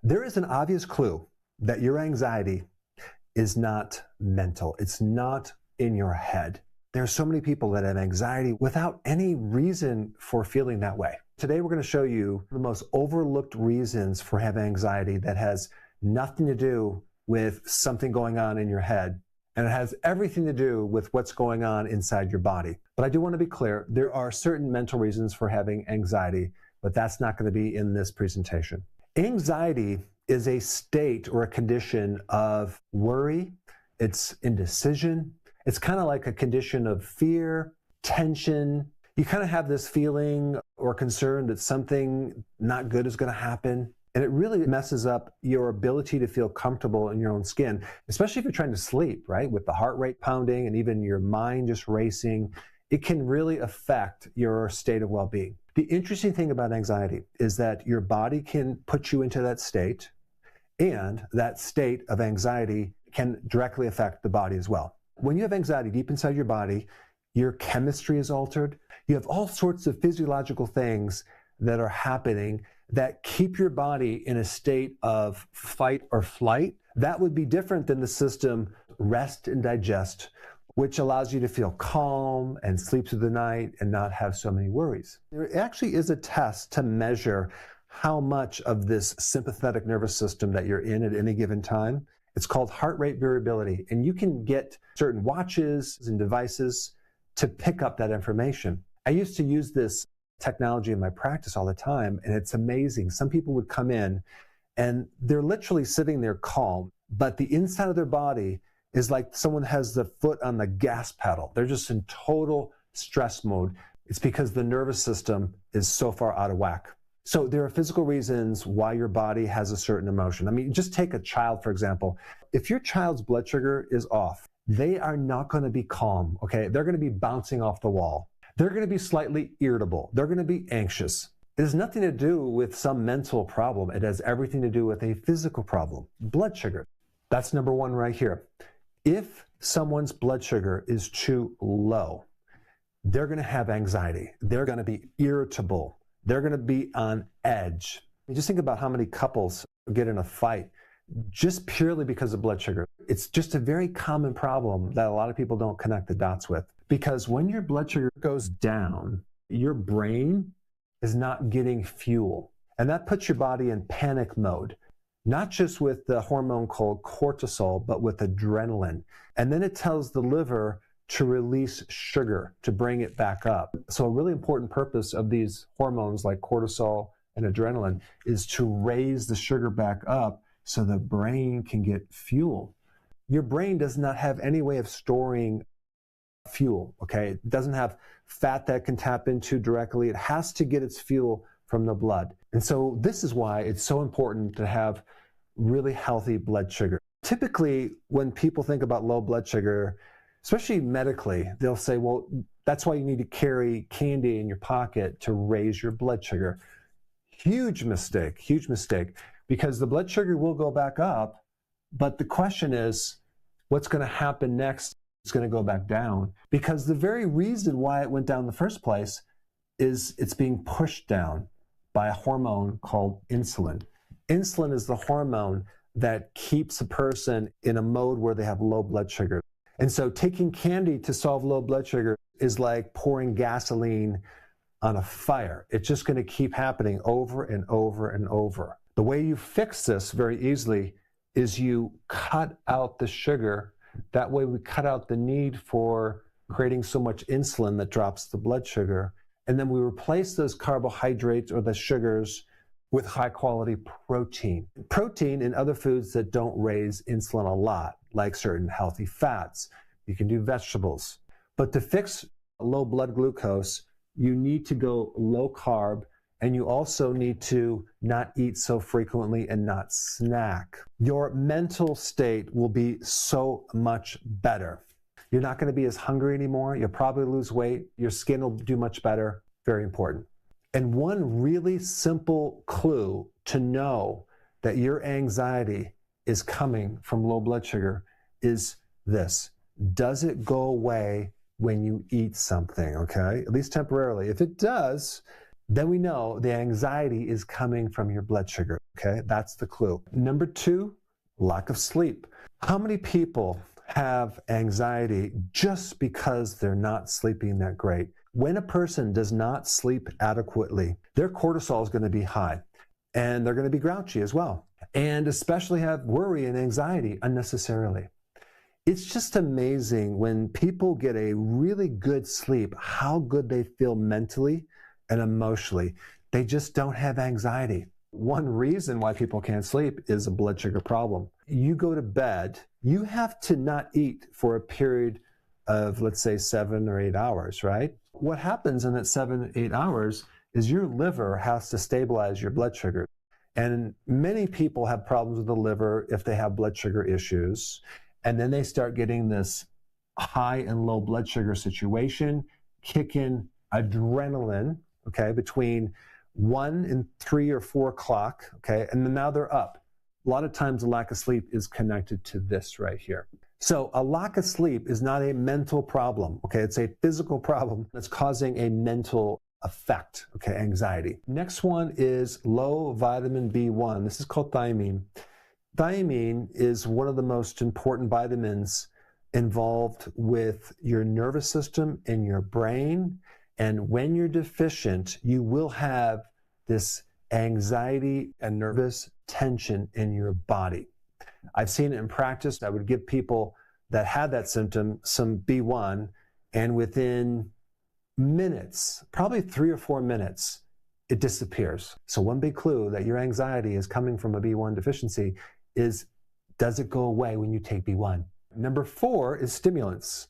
There is an obvious clue that your anxiety is not mental. It's not in your head. There are so many people that have anxiety without any reason for feeling that way. Today, we're going to show you the most overlooked reasons for having anxiety that has nothing to do with something going on in your head, and it has everything to do with what's going on inside your body. But I do want to be clear, there are certain mental reasons for having anxiety, but that's not going to be in this presentation. Anxiety is a state or a condition of worry. It's indecision. It's kind of like a condition of fear, tension. You kind of have this feeling or concern that something not good is going to happen. And it really messes up your ability to feel comfortable in your own skin, especially if you're trying to sleep, right? With the heart rate pounding and even your mind just racing, it can really affect your state of well-being. The interesting thing about anxiety is that your body can put you into that state, and that state of anxiety can directly affect the body as well. When you have anxiety deep inside your body, your chemistry is altered. You have all sorts of physiological things that are happening that keep your body in a state of fight or flight. That would be different than the system rest and digest, which allows you to feel calm and sleep through the night and not have so many worries. There actually is a test to measure how much of this sympathetic nervous system that you're in at any given time. It's called heart rate variability, and you can get certain watches and devices to pick up that information. I used to use this technology in my practice all the time, and it's amazing. Some people would come in and they're literally sitting there calm, but the inside of their body is like someone has the foot on the gas pedal. They're just in total stress mode. It's because the nervous system is so far out of whack. So there are physical reasons why your body has a certain emotion. I mean, just take a child, for example. If your child's blood sugar is off, they are not going to be calm, okay? They're going to be bouncing off the wall. They're going to be slightly irritable. They're going to be anxious. It has nothing to do with some mental problem. It has everything to do with a physical problem. Blood sugar. That's number one right here. If someone's blood sugar is too low, they're going to have anxiety. They're going to be irritable. They're going to be on edge. Just think about how many couples get in a fight just purely because of blood sugar. It's just a very common problem that a lot of people don't connect the dots with. Because when your blood sugar goes down, your brain is not getting fuel. And that puts your body in panic mode, not just with the hormone called cortisol, but with adrenaline. And then it tells the liver to release sugar to bring it back up. So a really important purpose of these hormones like cortisol and adrenaline is to raise the sugar back up so the brain can get fuel. Your brain does not have any way of storing fuel, okay? It doesn't have fat that can tap into directly. It has to get its fuel from the blood. And so this is why it's so important to have really healthy blood sugar. Typically, when people think about low blood sugar, especially medically, they'll say, well, that's why you need to carry candy in your pocket to raise your blood sugar. Huge mistake, because the blood sugar will go back up, but the question is, what's going to happen next? It's going to go back down, because the very reason why it went down in the first place is it's being pushed down by a hormone called insulin. Insulin is the hormone that keeps a person in a mode where they have low blood sugar. And so taking candy to solve low blood sugar is like pouring gasoline on a fire. It's just going to keep happening over and over and over. The way you fix this very easily is you cut out the sugar. That way we cut out the need for creating so much insulin that drops the blood sugar. And then we replace those carbohydrates or the sugars with high quality protein. Protein in other foods that don't raise insulin a lot, like certain healthy fats. You can do vegetables. But to fix low blood glucose, you need to go low carb, and you also need to not eat so frequently and not snack. Your mental state will be so much better. You're not going to be as hungry anymore. You'll probably lose weight. Your skin will do much better. Very important. And one really simple clue to know that your anxiety is coming from low blood sugar is this. Does it go away when you eat something, okay? At least temporarily. If it does, then we know the anxiety is coming from your blood sugar, okay? okay? That's the clue. Number 2, lack of sleep. How many people have anxiety just because they're not sleeping that great? When a person does not sleep adequately, their cortisol is going to be high, and they're going to be grouchy as well, and especially have worry and anxiety unnecessarily. It's just amazing when people get a really good sleep, how good they feel mentally and emotionally. They just don't have anxiety. One reason why people can't sleep is a blood sugar problem. You go to bed, you have to not eat for a period of, let's say, 7 or 8 hours, right? What happens in that 7 to 8 hours is your liver has to stabilize your blood sugar. And many people have problems with the liver if they have blood sugar issues. And then they start getting this high and low blood sugar situation, kick in adrenaline, okay, between 1 and 3 or 4 o'clock, okay, and then now they're up. A lot of times the lack of sleep is connected to this right here. So a lack of sleep is not a mental problem, okay, it's a physical problem that's causing a mental effect, okay, anxiety. Next one is low vitamin B1. This is called thiamine. Thiamine is one of the most important vitamins involved with your nervous system and your brain. And when you're deficient, you will have this anxiety and nervous tension in your body. I've seen it in practice. I would give people that had that symptom some B1, and within minutes, probably 3 or 4 minutes, it disappears. So one big clue that your anxiety is coming from a B1 deficiency is, does it go away when you take B1? Number 4 is stimulants,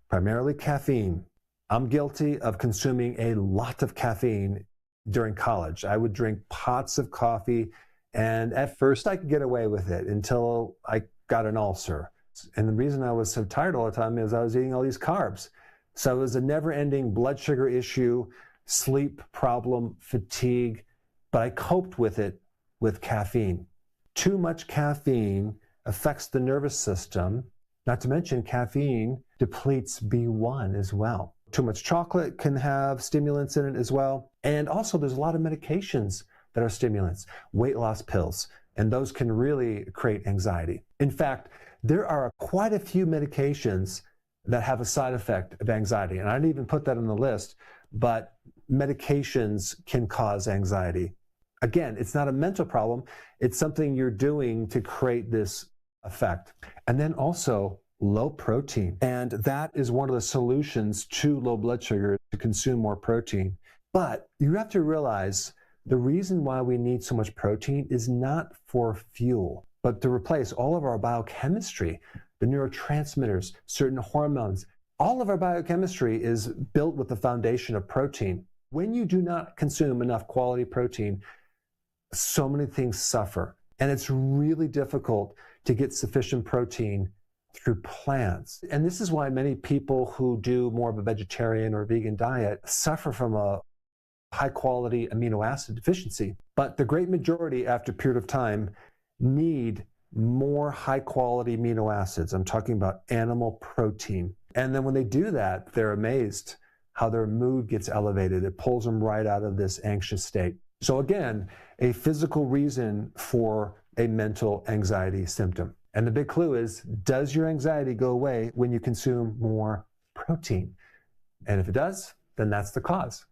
primarily caffeine. I'm guilty of consuming a lot of caffeine during college. I would drink pots of coffee, and at first I could get away with it until I got an ulcer. And the reason I was so tired all the time is I was eating all these carbs. So it was a never-ending blood sugar issue, sleep problem, fatigue, but I coped with it with caffeine. Too much caffeine affects the nervous system. Not to mention caffeine depletes B1 as well. Too much chocolate can have stimulants in it as well. And also there's a lot of medications that are stimulants, weight loss pills, and those can really create anxiety. In fact, there are quite a few medications that have a side effect of anxiety. And I didn't even put that on the list, but medications can cause anxiety. Again, it's not a mental problem. It's something you're doing to create this effect. And then also low protein. And that is one of the solutions to low blood sugar, to consume more protein. But you have to realize the reason why we need so much protein is not for fuel, but to replace all of our biochemistry, the neurotransmitters, certain hormones. All of our biochemistry is built with the foundation of protein. When you do not consume enough quality protein, so many things suffer. And it's really difficult to get sufficient protein through plants. And this is why many people who do more of a vegetarian or vegan diet suffer from a high quality amino acid deficiency. But the great majority, after a period of time, need more high quality amino acids. I'm talking about animal protein. And then when they do that, they're amazed how their mood gets elevated. It pulls them right out of this anxious state. So again, a physical reason for a mental anxiety symptom. And the big clue is, does your anxiety go away when you consume more protein? And if it does, then that's the cause.